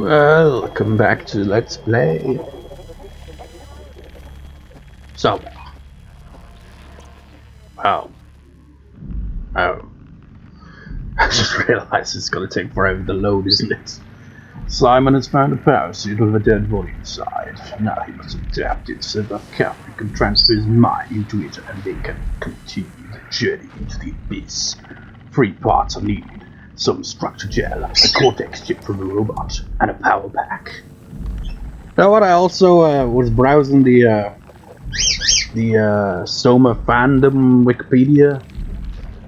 Welcome back to Let's Play Soma. Oh. I just realized it's gonna take forever to load, isn't it? Simon has found a parachute with a dead body inside. Now he must adapt it so that Captain can transfer his mind into it and they can continue the journey into the abyss. 3 parts are needed. Some structure gel, a cortex chip from the robot, and a power pack. Now what, I also was browsing the Soma fandom Wikipedia.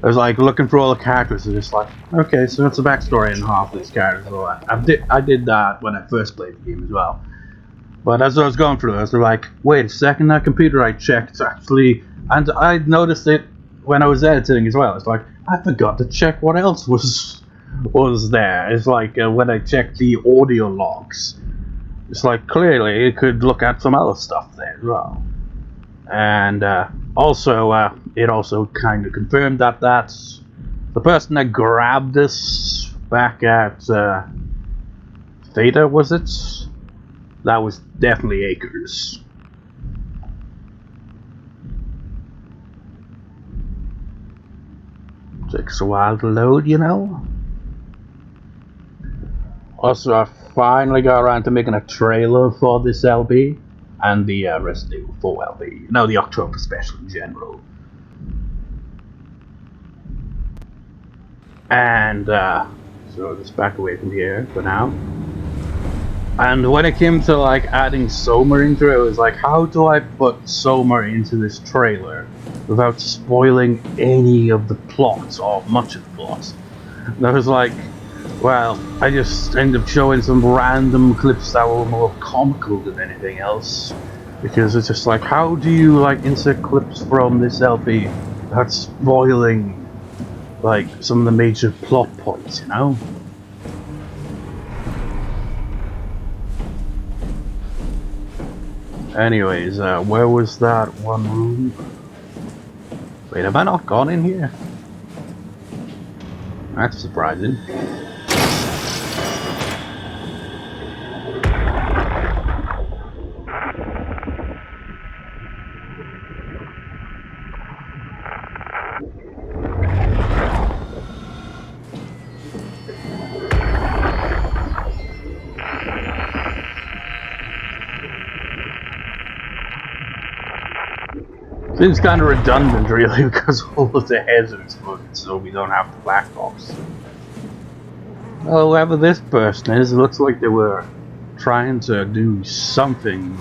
I was like looking for all the characters and just like, okay, so that's the backstory in half of these characters. And all that. I did that when I first played the game as well. But as I was going through this, they're like, wait a second, that computer I checked actually, and I noticed it when I was editing as well. It's like, I forgot to check what else was there. It's like when I checked the audio logs, it's like clearly it could look at some other stuff there as well. And also, it also kind of confirmed that that's the person that grabbed this back at Theta, was it? That was definitely Akers. Takes a while to load, you know. Also, I finally got around to making a trailer for this LP. And the Resident Evil 4 LP. No, the October special in general. And, so just back away from here for now. And when it came to, like, adding Soma into it, it was like, how do I put Soma into this trailer without spoiling any of the plot, or much of the plot? And I was like, well, I just ended up showing some random clips that were more comical than anything else. Because it's just like, how do you like insert clips from this LP without spoiling like some of the major plot points, you know? Anyways, where was that one room? Wait, have I not gone in here? That's surprising. Seems kind of redundant, really, because all of the heads are exploded, so we don't have the black box. Well, whoever this person is, it looks like they were trying to do something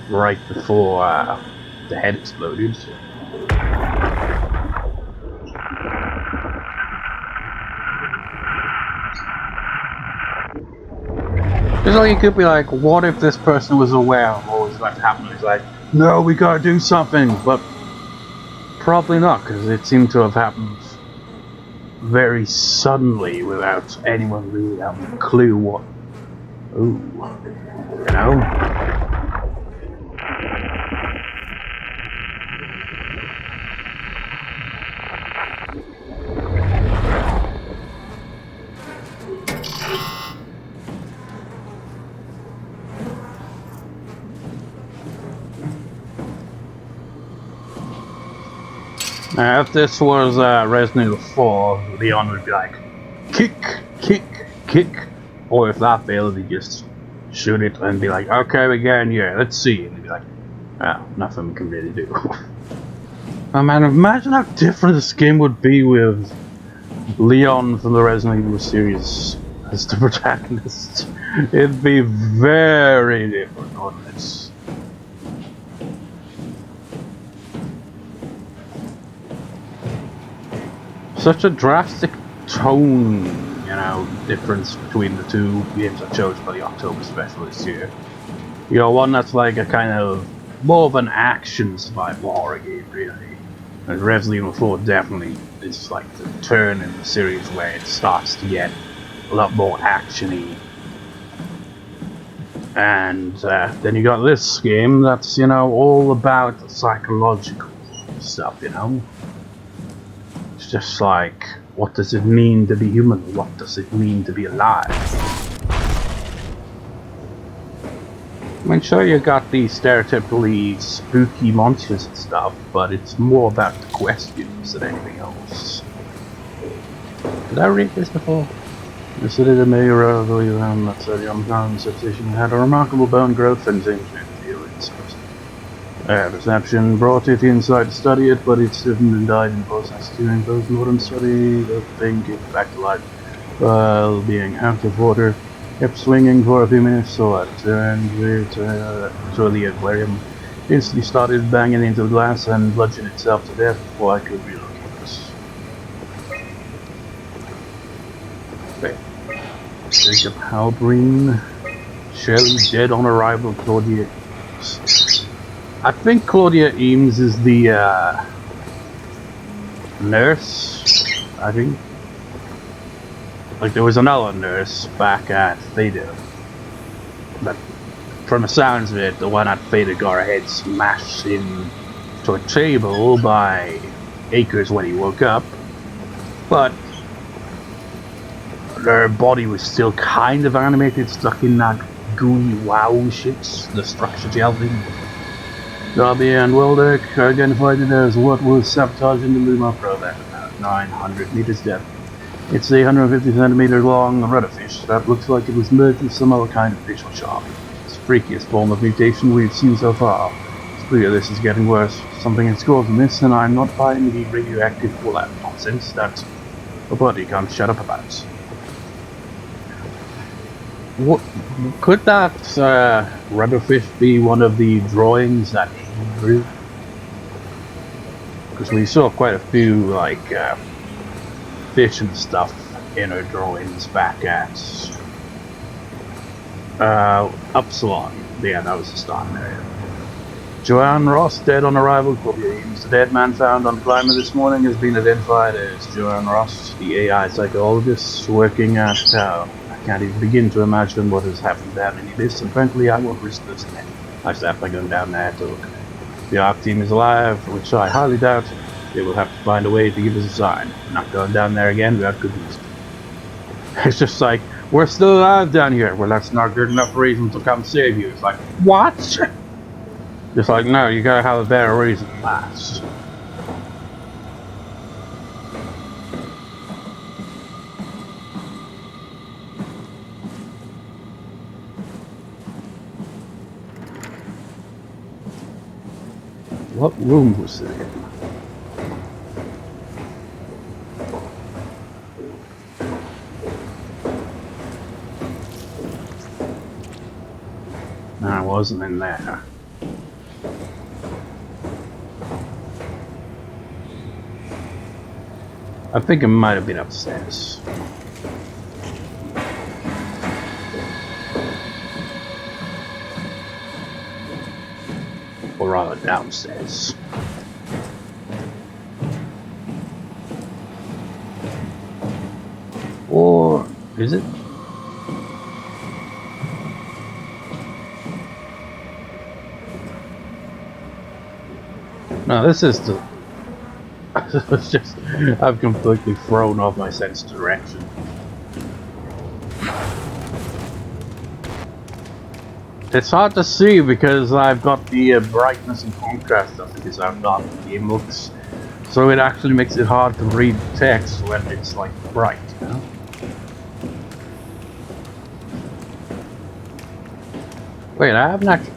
right before the head exploded. Just like it could be like, what if this person was aware of what was about to happen? It's like, no, we gotta do something, but probably not, because it seemed to have happened very suddenly without anyone really having a clue what. Ooh, you know? Now, if this was Resident Evil 4, Leon would be like, kick, kick, kick. Or if that failed, he'd just shoot it and be like, okay, we're getting here, let's see. And he'd be like, oh, nothing we can really do. Oh man, imagine how different this game would be with Leon from the Resident Evil series as the protagonist. It'd be very different, wouldn't it? Such a drastic tone, you know, difference between the two games I chose for the October special this year. You know, one that's like a kind of more of an action survival horror game, really. And Resident Evil 4 definitely is like the turn in the series where it starts to get a lot more actiony. And then you got this game that's, you know, all about the psychological stuff, you know. It's just like, what does it mean to be human? What does it mean to be alive? I mean, sure, you got the stereotypically spooky monsters and stuff, but it's more about the questions than anything else. Did I read this before? The city that may roughly around that study Omicron substation had a remarkable bone growth and things feelings. Perception brought it inside to study it, but it stiffened and died in the process. During post-mortem study, the thing came back to life while being out of water. Kept swinging for a few minutes, so I turned to the aquarium. Instantly started banging into the glass and bludgeoned itself to death before I could relocate. Jacob Halbrine. Shelley dead on arrival. Claudia Eames. I think Claudia Eames is the nurse. I think. Like there was another nurse back at Theta. But from the sounds of it, the one at Theta got her head smashed into a table by Akers when he woke up. But her body was still kind of animated, stuck in that gooey wow shit, the structure gel thing. Darby and Weldeck identified it as what was sabotaging the Luma probe at about 900 meters depth. It's a 150 centimeter long rudderfish that looks like it was merged with some other kind of fish or shark. It's the freakiest form of mutation we've seen so far. It's clear this is getting worse. Something is causing this, and I'm not buying the radioactive fallout nonsense that nobody can't shut up about. What, could that rudderfish be one of the drawings that Amy drew? Because we saw quite a few like fish and stuff in her drawings back at Upsilon. Yeah, that was the start area. Joanne Ross, dead on arrival. The dead man found on climber this morning has been identified as Joanne Ross, the AI psychologist working at I can't even begin to imagine what has happened down in this, and frankly I won't risk this again. I start by going down there to look. The ARC team is alive, which I highly doubt. They will have to find a way to give us a sign. We're not going down there again without good reason. It's just like, we're still alive down here. Well, that's not good enough reason to come save you. It's like, what? Just like, no, you gotta have a better reason than that. What room was it in? No, I wasn't in there. I think it might have been upstairs. Or rather downstairs. Or is it? No, this is the... It's just... I've completely thrown off my sense of direction. It's hard to see because I've got the brightness and contrast up because I've got the emotes. So it actually makes it hard to read text when it's like bright, you know? Wait, I haven't actually...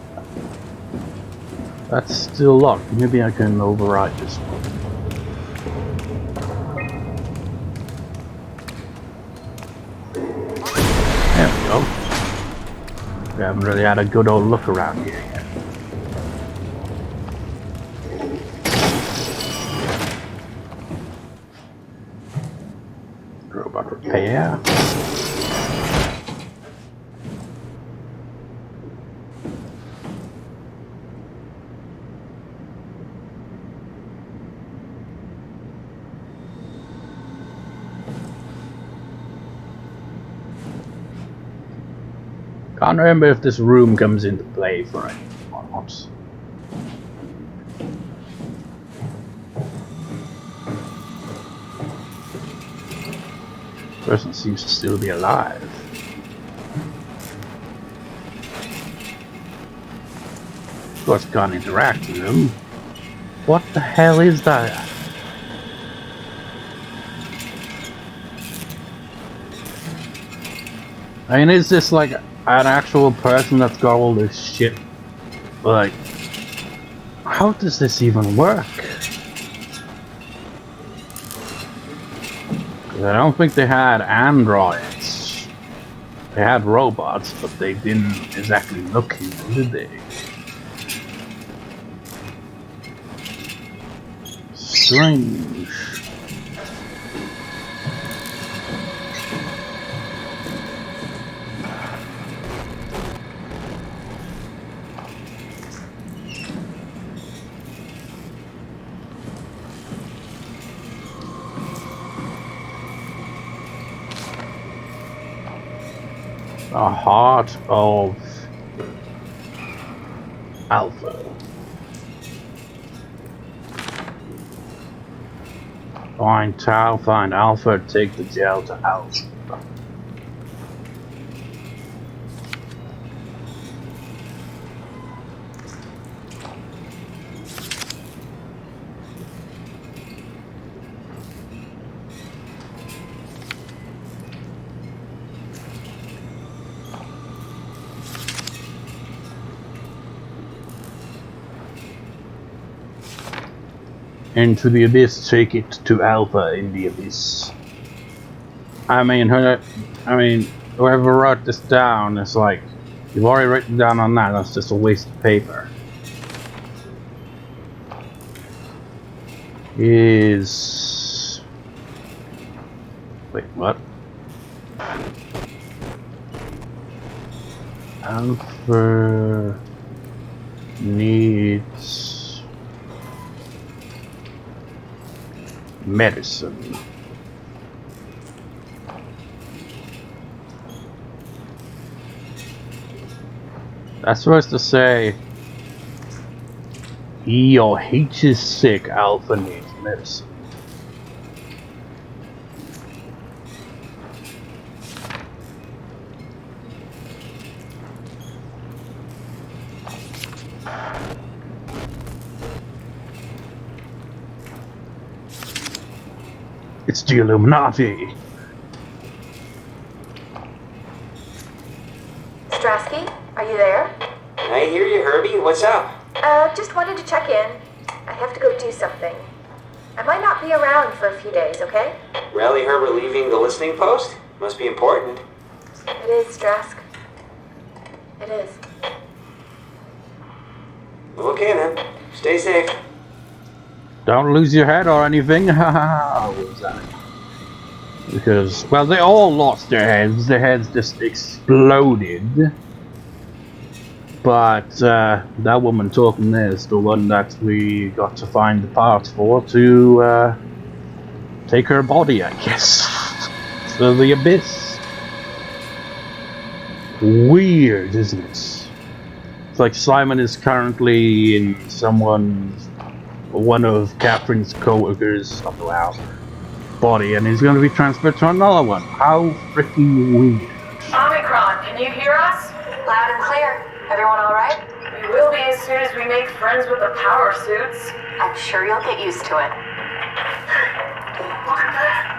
That's still locked. Maybe I can override this one. There we go. We haven't really had a good old look around here yet. Robot repair. Can't remember if this room comes into play for it or not. Person seems to still be alive. course, can't interact with them. What the hell is that? I mean, is this like an actual person that's got all this shit? Like, how does this even work? I don't think they had androids. They had robots, but they didn't exactly look human, did they? Strange. The heart of Alpha. Find Tau, find Alpha, take the gel to Alpha. Into the abyss, take it to Alpha in the abyss. I mean, whoever wrote this down is like, you've already written down on that, that's just a waste of paper. Is... Wait, what? Alpha needs... medicine. That's supposed to say E or H is sick, Alpha needs medicine. It's the Illuminati. Strasky, are you there? I hear you, Herbie. What's up? Just wanted to check in. I have to go do something. I might not be around for a few days, okay? Rally Herbert leaving the listening post? Must be important. It is, Strask. It is. Okay then. Stay safe. Don't lose your head or anything. What was that? Because, well, they all lost their heads. Their heads just exploded. But that woman talking there is the one that we got to find the parts for to take her body, I guess, to the abyss. Weird, isn't it? It's like Simon is currently in one of Catherine's co-workers of the house body, and he's going to be transferred to another one. How freaking weird. Omicron, can you hear us? Loud and clear. Everyone all right? We will be as soon as we make friends with the power suits. I'm sure you'll get used to it. Look at that.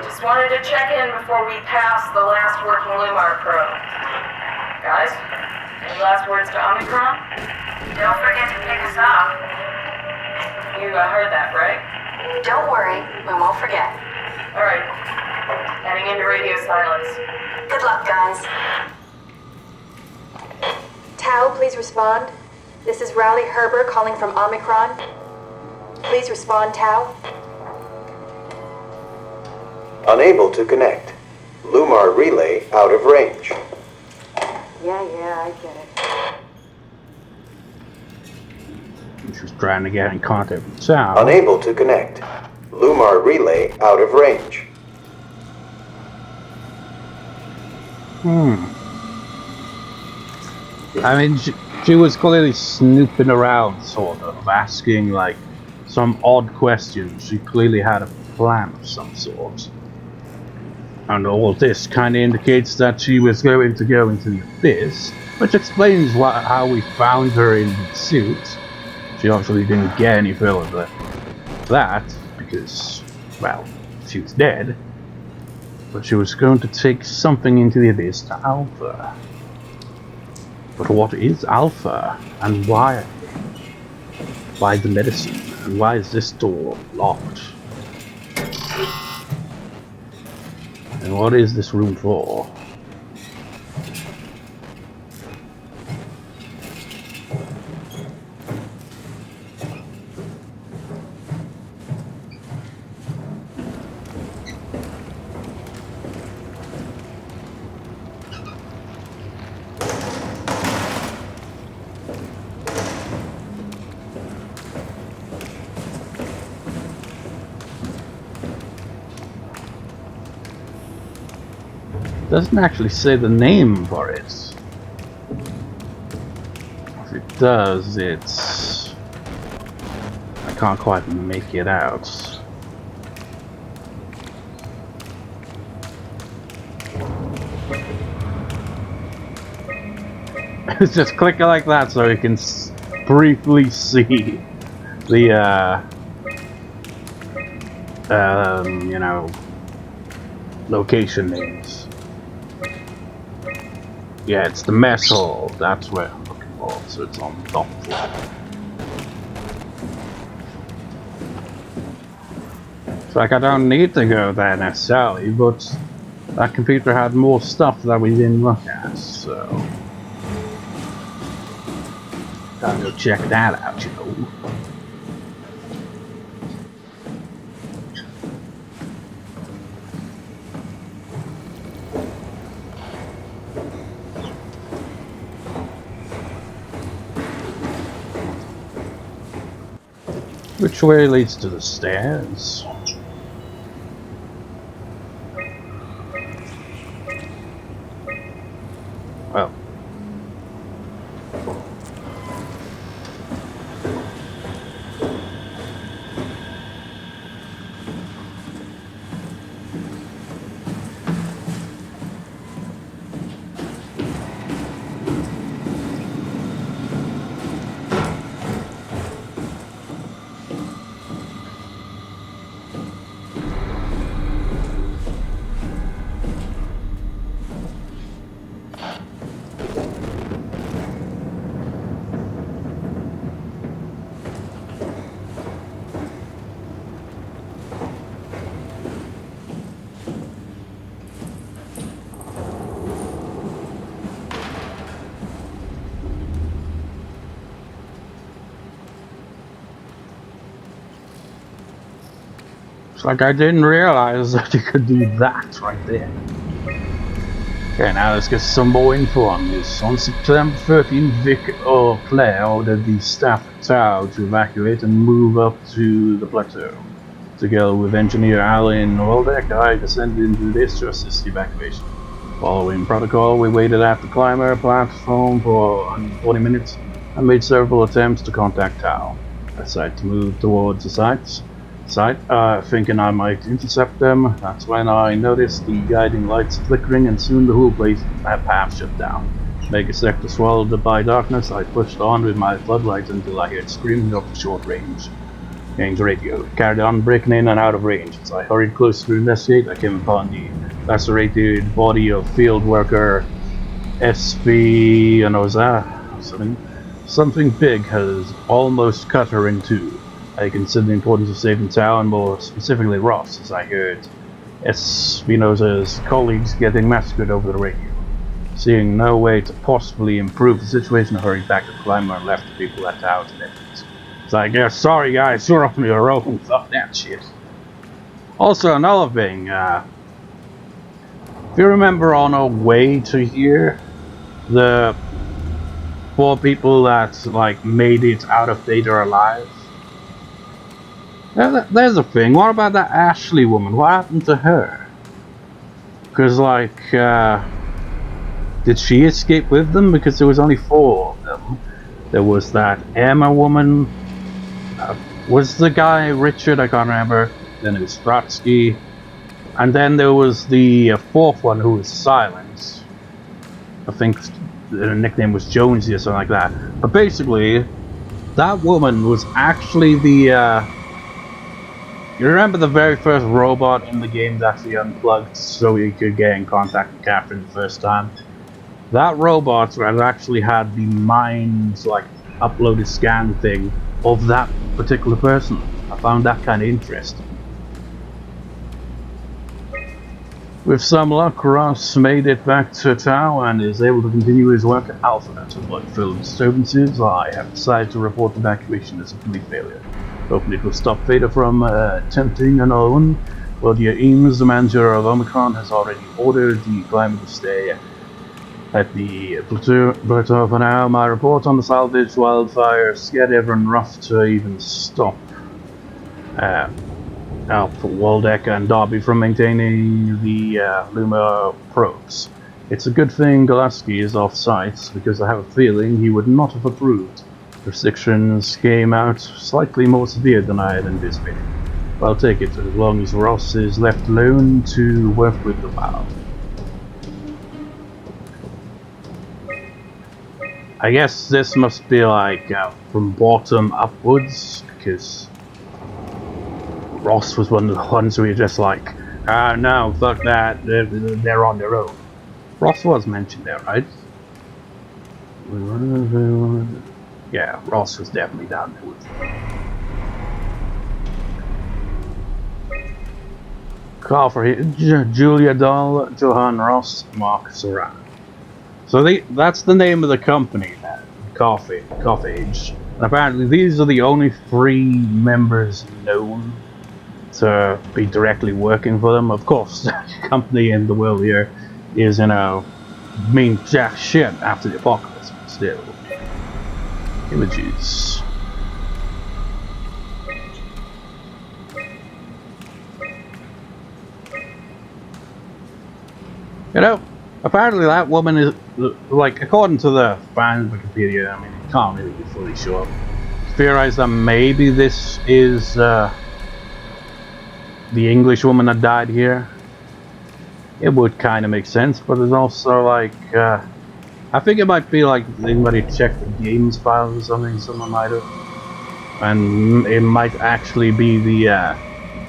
Just wanted to check in before we pass the last working Lumar probe. Guys, any last words to Omicron? Don't forget to pick us up. You heard that, right? Don't worry, we won't forget. Alright. Heading into radio silence. Good luck, guys. Tau, please respond. This is Rally Herbert calling from Omicron. Please respond, Tau. Unable to connect. Lumar relay out of range. Yeah, I get it. She's trying to get in contact with Tau. Unable to connect. Lumar relay out of range. I mean, she was clearly snooping around, sort of, asking, like, some odd questions. She clearly had a plan of some sort. And all this kind of indicates that she was going to go into the abyss, which explains how we found her in the suit. She obviously didn't get any further than that, because, well, she was dead. But she was going to take something into the abyss to Alpha. But what is Alpha? And why? Why the medicine? And why is this door locked? And what is this room for? Doesn't actually say the name for it. If it does, it's... I can't quite make it out. Just click it like that so you can briefly see the, you know, location names. Yeah, it's the mess hall. That's where I'm looking for. So it's on the top floor. It's like I don't need to go there necessarily, but that computer had more stuff that we didn't look at, so gotta go check that out, you know. Which way leads to the stairs? Well. It's like I didn't realize that you could do that right there. Okay, now let's get some more info on this. On September 13th, Vic or Claire ordered the staff at Tau to evacuate and move up to the plateau. Together with engineer Alan Waldeck, I descended into this to assist the evacuation. Following protocol, we waited at the climber platform for 40 minutes and made several attempts to contact Tau. I decided to move towards the site, thinking I might intercept them. That's when I noticed the guiding lights flickering, and soon the whole path shut down. Mega sector swallowed by darkness, I pushed on with my floodlights until I heard screaming off the short range radio. It carried on, breaking in and out of range. As I hurried closer to investigate, I came upon the lacerated body of field worker Espinosa. Something big has almost cut her in two. I considered the importance of saving Tau, and more specifically Ross, as I heard Espinosa's colleagues getting massacred over the radio. Seeing no way to possibly improve the situation, I hurried back to the climber and left the people at Tau to their feet. So I guess, sorry guys, you're on your own. Fuck that shit. Also, another thing, if you remember on our way to here, the 4 people that, like, made it out of data alive. There's a thing. What about that Ashley woman? What happened to her? Because, like, did she escape with them? Because there was only 4 of them. There was that Emma woman. Was the guy Richard? I can't remember. Then it was Trotsky. And then there was the fourth one who was silent. I think the nickname was Jonesy or something like that. But basically, that woman was actually the... you remember the very first robot in the game that actually unplugged so you could get in contact with Catherine the first time? That robot actually had the mind, like, uploaded scan thing of that particular person. I found that kind of interesting. With some luck, Ross made it back to Tau and is able to continue his work at Alpha. To avoid further disturbances, I have decided to report evacuation as a complete failure. Hopefully it will stop Vader from attempting another one. Claudia Eames, the manager of Omicron, has already ordered the climate to stay at the plateau for now. My report on the salvage wildfire scared everyone rough to even stop Alpha, Waldeck and Darby from maintaining the Luma probes. It's a good thing Gillespie is off-site, because I have a feeling he would not have approved. Restrictions came out slightly more severe than I had anticipated. But I'll take it, as long as Ross is left alone to work with the valve. I guess this must be like from bottom upwards, because Ross was one of the ones who were just like, ah, no, fuck that, they're on their own. Ross was mentioned there, right? Yeah, Ross was definitely down there with him. Call for Julia Dahl, Johan Ross, Mark Soran. So that's the name of the company, Coffeege. And apparently these are the only 3 members known to be directly working for them. Of course, the company in the world here is, you know, mean jack shit after the apocalypse, but still. Images. You know, apparently that woman is, like, according to the fan Wikipedia, I mean, you can't really be fully sure. Theorize that maybe this is the English woman that died here. It would kind of make sense, but there's also like, I think it might be like anybody checked the games files or something, someone might have. And it might actually be the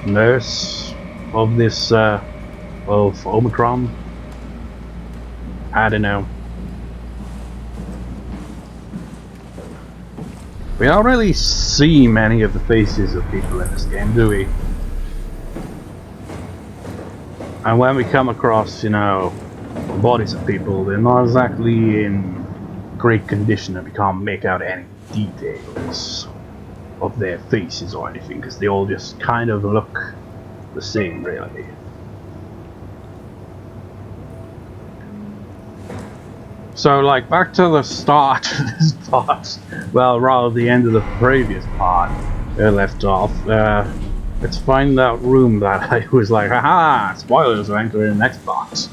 nurse of this, of Omicron. I don't know. We don't really see many of the faces of people in this game, do we? And when we come across, you know, bodies of people, they're not exactly in great condition and we can't make out any details of their faces or anything, because they all just kind of look the same, really. So, like, back to the start of this part, well, rather the end of the previous part left off, let's find that room that I was like, haha, spoilers are entering the next box.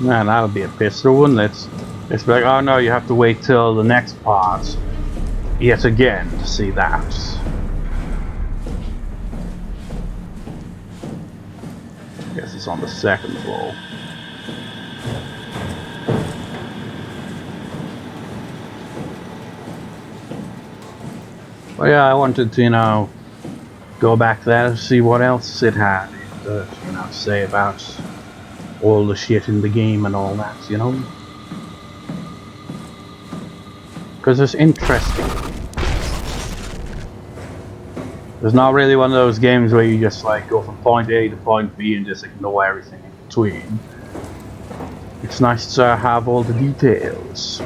Man, that would be a pistol, wouldn't it? It's like, oh no, you have to wait till the next part, yet again, to see that. Guess it's on the 2nd floor. Well, yeah, I wanted to, you know, go back there to see what else it had, you know, say about all the shit in the game and all that, you know? Because it's interesting. There's not really one of those games where you just, like, go from point A to point B and just ignore everything in between. It's nice to have all the details.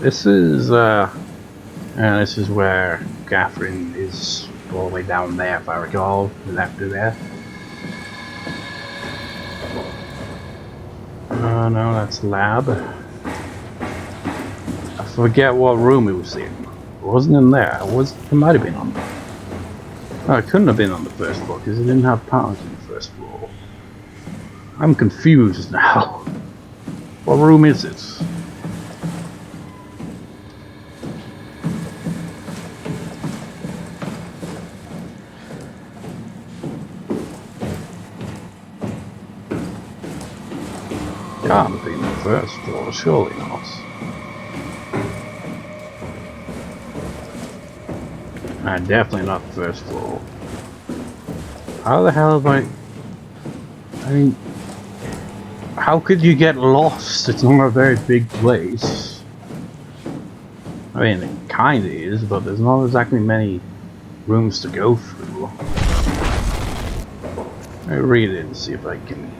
This is where Catherine is all the way down there, if I recall, left her there. Oh no, that's lab. I forget what room it was in. It wasn't in there. It might have been on. Oh, it couldn't have been on the 1st floor because it didn't have powers on the 1st floor. I'm confused now. What room is it? can't be the first floor, surely not. Definitely not the first floor. How the hell have I mean, how could you get lost? It's not a very big place. I mean, it kinda is, but there's not exactly many rooms to go through. Let me read it and see if I can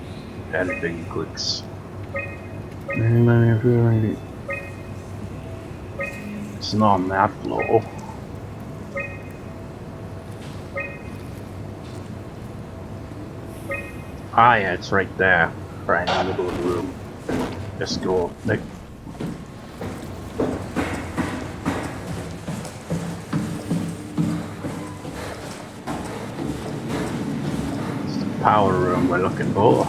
anything clicks. It's not on that floor. Ah yeah, it's right there. Right in the middle of the room. Let's go. It's the power room we're looking for.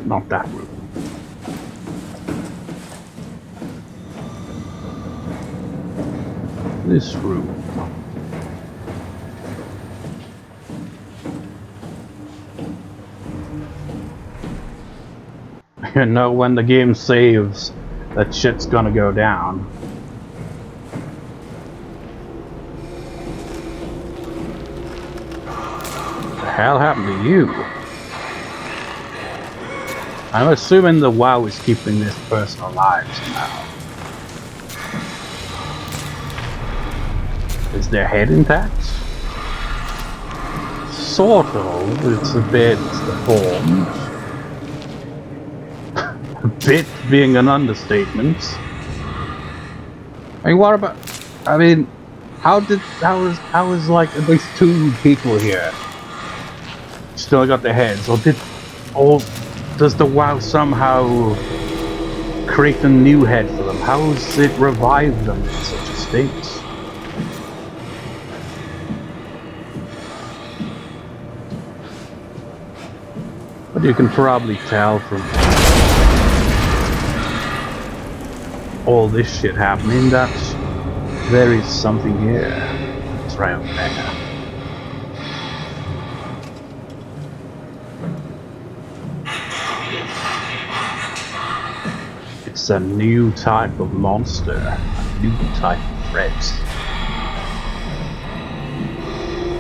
Not that room. This room. You know, when the game saves, that shit's gonna go down. What the hell happened to you? I'm assuming the WoW is keeping this person alive somehow. Is their head intact? Sort of. It's a bit deformed. A bit being an understatement. I mean, what about? I mean, how is like at least 2 people here still got their heads, or does the WoW somehow create a new head for them? How does it revive them in such a state? But you can probably tell from all this shit happening that there is something here. It's right up there. It's a new type of monster, a new type of threat.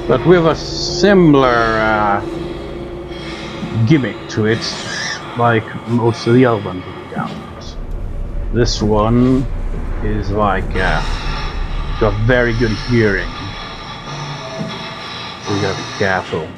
But with a similar gimmick to it, like most of the other ones we encountered. This one is like got very good hearing, so you gotta be careful.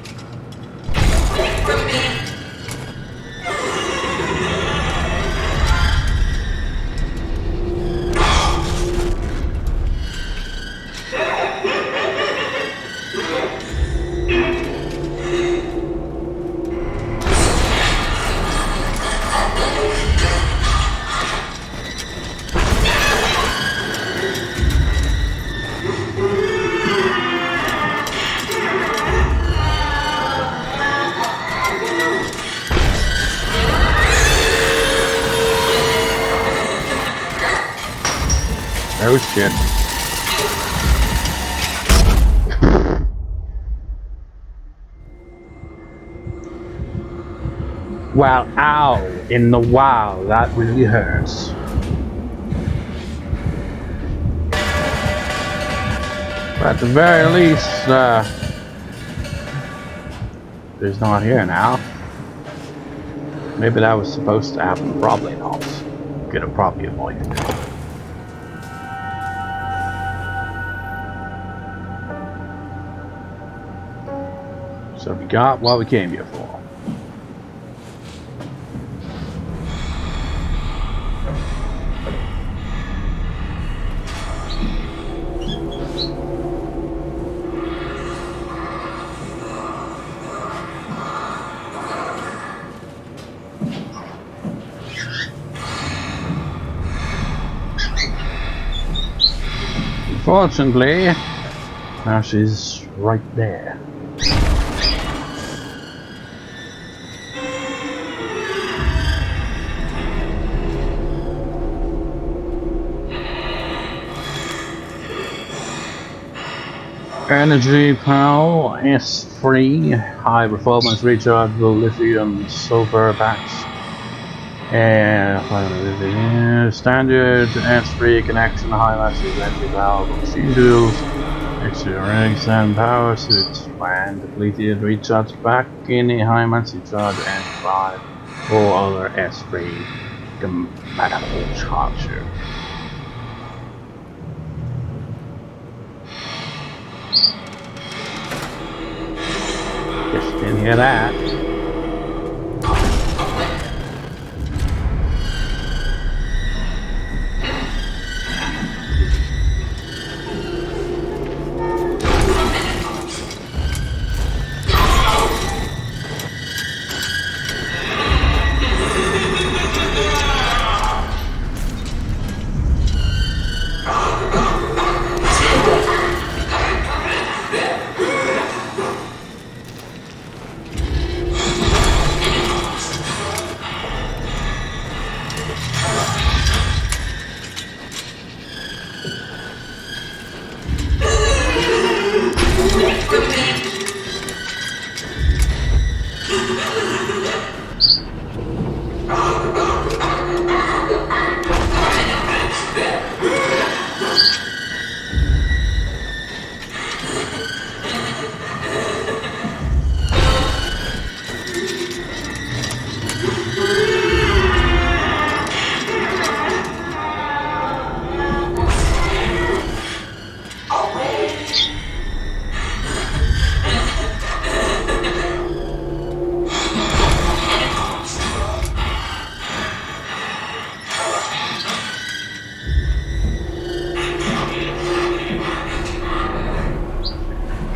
Oh shit. Well, ow, in the wow, that really hurts. But at the very least, he's not here now. Maybe that was supposed to happen, probably not. Could have probably avoided it. So we got what we came here for. Unfortunately, now she's right there. Energy Pal S3, high performance rechargeable lithium sulfur packs. And standard S3 connection highlights the energy valve machine tools. Extra rigs and power suits. When depleted, recharge back in a high massy charge and 5 or other S3 compatible charger. Just didn't hear that.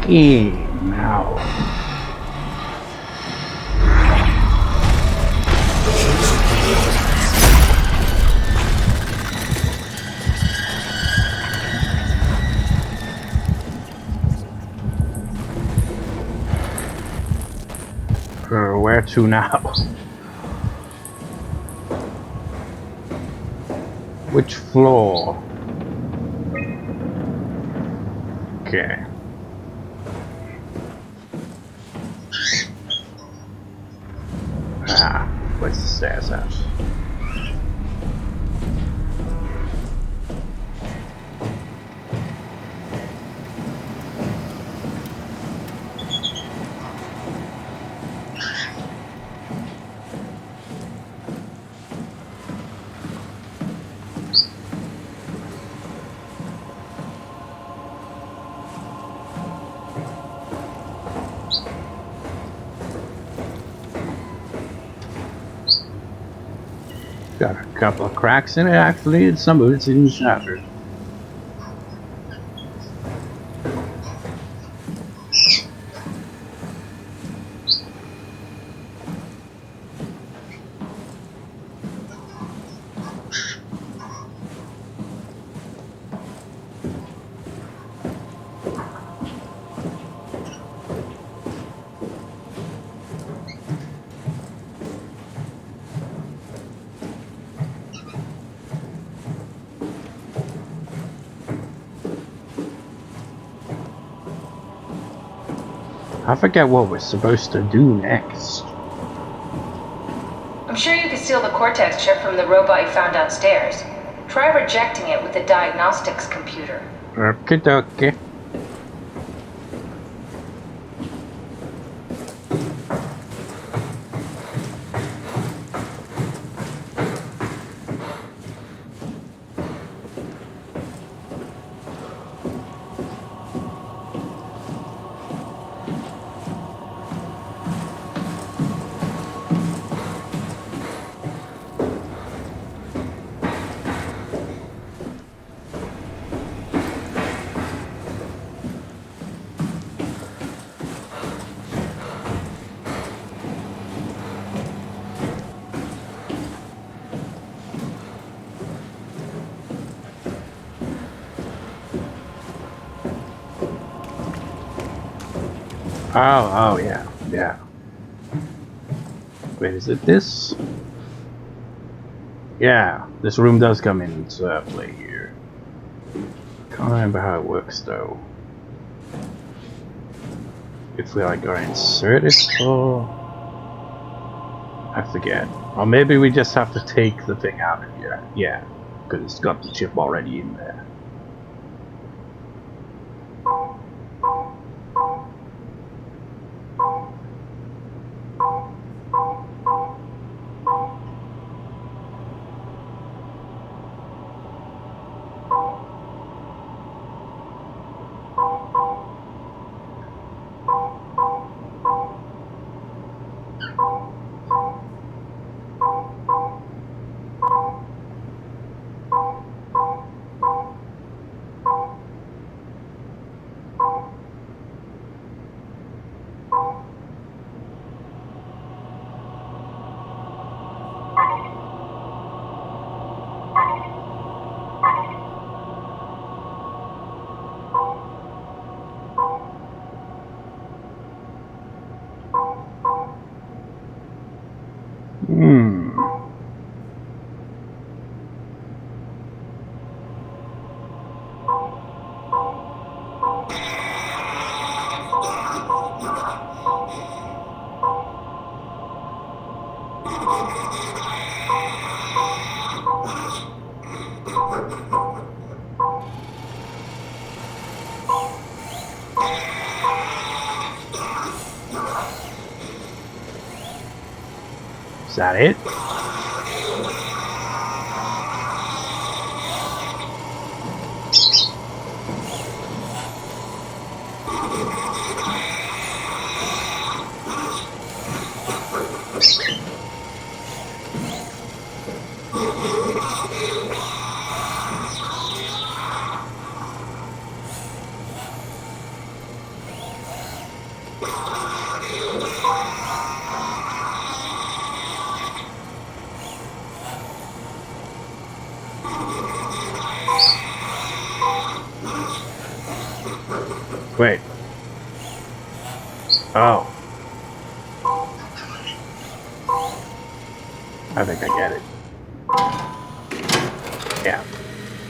Now. Where to now? Which floor? Okay. Ah, where's the stairs at? Got a couple of cracks in it actually, and some of it's even shattered. I forget what we're supposed to do next. I'm sure you could steal the cortex chip from the robot you found downstairs. Try rejecting it with the diagnostics computer. Okie dokie. Oh, yeah. Wait, is it this? Yeah, this room does come into play here. Can't remember how it works though. if we like are inserted or I forget. Or maybe we just have to take the thing out of here. Yeah, because it's got the chip already in there. Is that it? Wait. Oh. I think I get it. Yeah.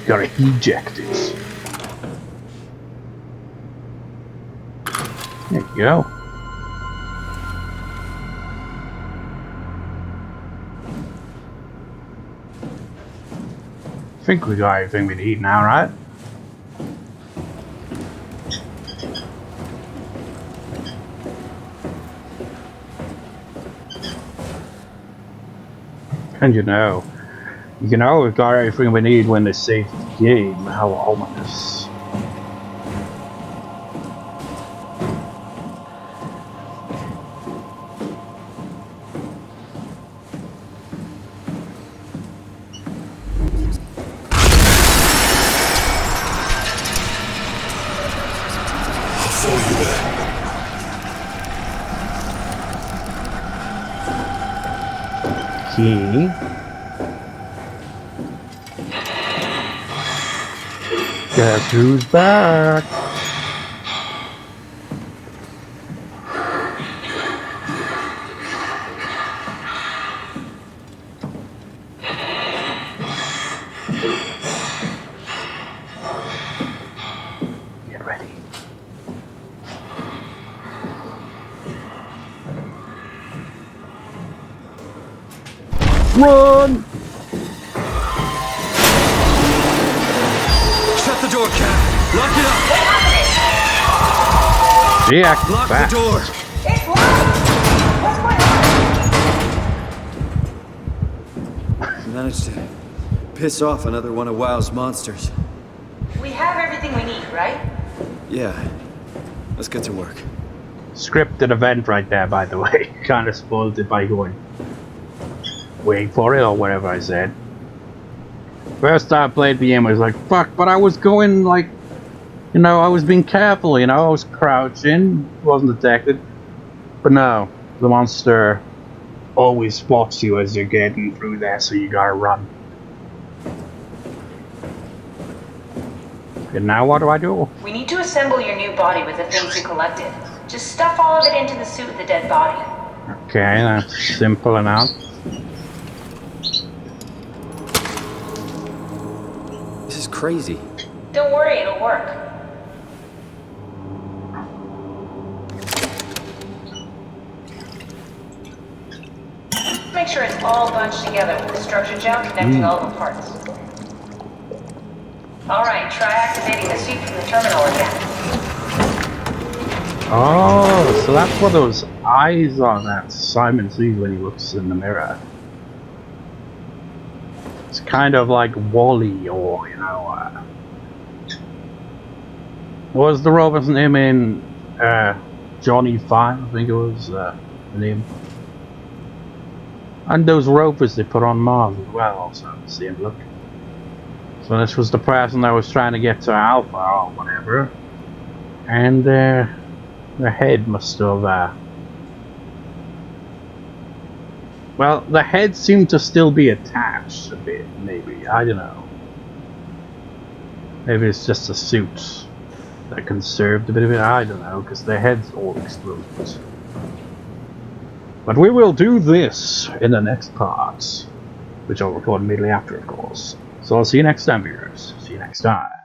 Gotta eject it. There you go. I think we got everything we need now, right? And you know we've got everything we need when they save the game. How ominous. Key. Guess who's back? Get ready. Run! Shut the door, Cap. Lock it up. Yeah, Lock back. the door. It's locked! What's going on? Managed to piss off another one of WoW's monsters. We have everything we need, right? Yeah. Let's get to work. Scripted event right there, by the way. Kind of spoiled it by going wait for it or whatever I said. First time I played the game, I was like, fuck, but I was going like, I was being careful, I was crouching, wasn't detected. But no, the monster always spots you as you're getting through there, so you gotta run. And now what do I do? We need to assemble your new body with the things you collected. Just stuff all of it into the suit with the dead body. Okay, that's simple enough. This is crazy. Don't worry, it'll work. make sure it's all bunched together with the structure gel connecting all the parts. Alright, try activating the suit from the terminal again. Oh, so that's what those eyes are that Simon sees when he looks in the mirror. It's kind of like Wall-E, or, you know, what was the robot's name in Johnny 5, I think it was the name. And those rovers they put on Mars as well also have the same look. So this was the person that was trying to get to Alpha or whatever. And their head must have well, the head seemed to still be attached a bit, maybe, I don't know. Maybe it's just a suit that conserved a bit of it, I don't know, because their heads all exploded. But we will do this in the next part, which I'll record immediately after, of course. So I'll see you next time, viewers. See you next time.